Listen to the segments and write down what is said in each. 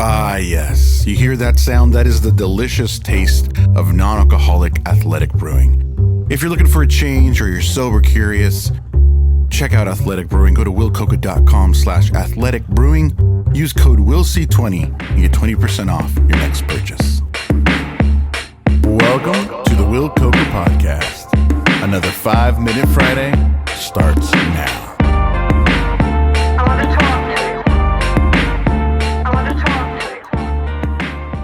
Ah, yes. You hear that sound? That is the delicious taste of non-alcoholic athletic brewing. If you're looking for a change or you're sober curious, check out Athletic Brewing. Go to willcoca.com/athletic brewing. Use code WILLC20 and get 20% off your next purchase. Welcome to the Will Coca Podcast. Another 5-Minute Friday starts now.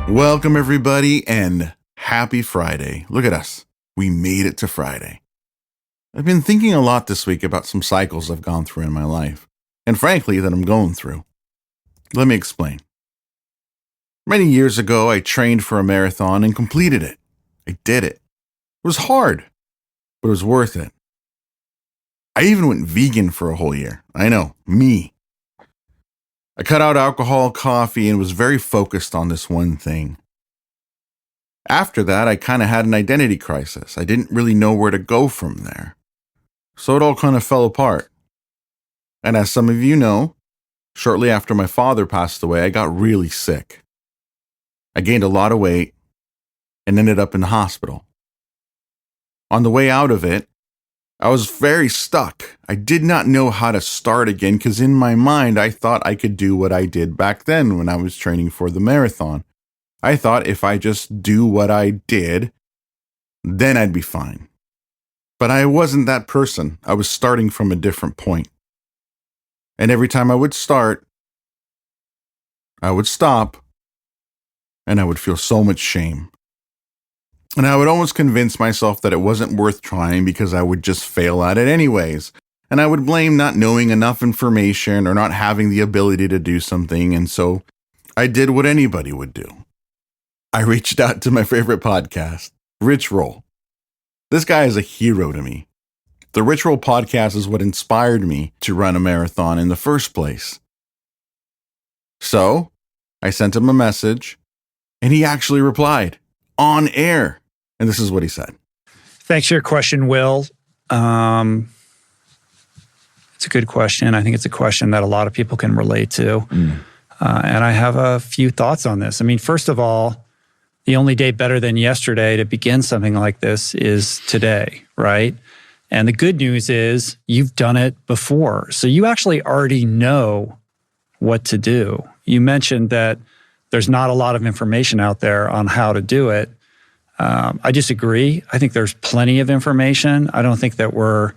Welcome, everybody, and happy Friday. Look at us. We made it to Friday. I've been thinking a lot this week about some cycles I've gone through in my life, and frankly, that I'm going through. Let me explain. Many years ago, I trained for a marathon and completed it. I did it. It was hard, but it was worth it. I even went vegan for a whole year. I know, me. I cut out alcohol, coffee, and was very focused on this one thing. After that, I kind of had an identity crisis. I didn't really know where to go from there. So it all kind of fell apart. And as some of you know, shortly after my father passed away, I got really sick. I gained a lot of weight and ended up in the hospital. On the way out of it, I was very stuck. I did not know how to start again because in my mind, I thought I could do what I did back then when I was training for the marathon. I thought if I just do what I did, then I'd be fine. But I wasn't that person. I was starting from a different point. And every time I would start, I would stop, and I would feel so much shame. And I would almost convince myself that it wasn't worth trying because I would just fail at it anyways. And I would blame not knowing enough information or not having the ability to do something. And so I did what anybody would do. I reached out to my favorite podcast, Rich Roll. This guy is a hero to me. The Rich Roll podcast is what inspired me to run a marathon in the first place. So I sent him a message, and he actually replied on air. And this is what he said. Thanks for your question, Will. It's a good question. I think it's a question that a lot of people can relate to. And I have a few thoughts on this. I mean, first of all, the only day better than yesterday to begin something like this is today, right? And the good news is you've done it before. So you actually already know what to do. You mentioned that there's not a lot of information out there on how to do it. I disagree. I think there's plenty of information. I don't think that we're,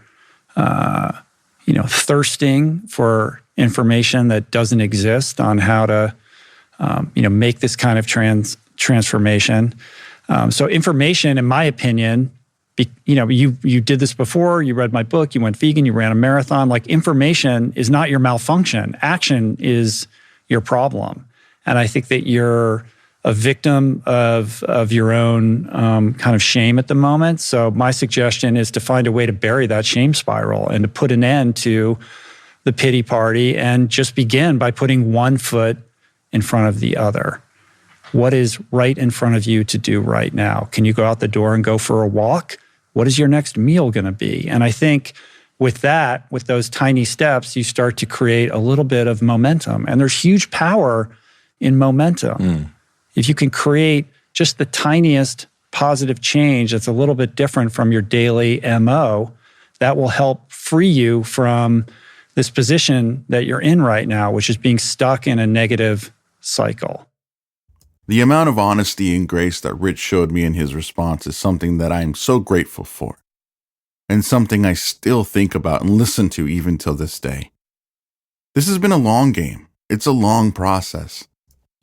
thirsting for information that doesn't exist on how to, make this kind of transformation. So information, in my opinion, you did this before. You read my book. You went vegan. You ran a marathon. Like, information is not your malfunction. Action is your problem. And I think that you're a victim of your own kind of shame at the moment. So my suggestion is to find a way to bury that shame spiral and to put an end to the pity party and just begin by putting one foot in front of the other. What is right in front of you to do right now? Can you go out the door and go for a walk? What is your next meal going to be? And I think with that, with those tiny steps, you start to create a little bit of momentum. And there's huge power in momentum. If you can create just the tiniest positive change that's a little bit different from your daily MO, that will help free you from this position that you're in right now, which is being stuck in a negative cycle. The amount of honesty and grace that Rich showed me in his response is something that I'm so grateful for, and something I still think about and listen to even till this day. This has been a long game. It's a long process.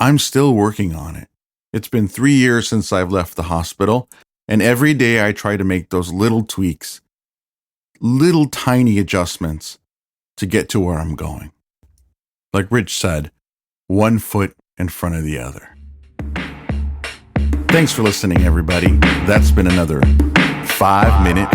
I'm still working on it. It's been 3 years since I've left the hospital, and every day I try to make those little tweaks, little tiny adjustments to get to where I'm going. Like Rich said, one foot in front of the other. Thanks for listening, everybody. That's been another 5-Minute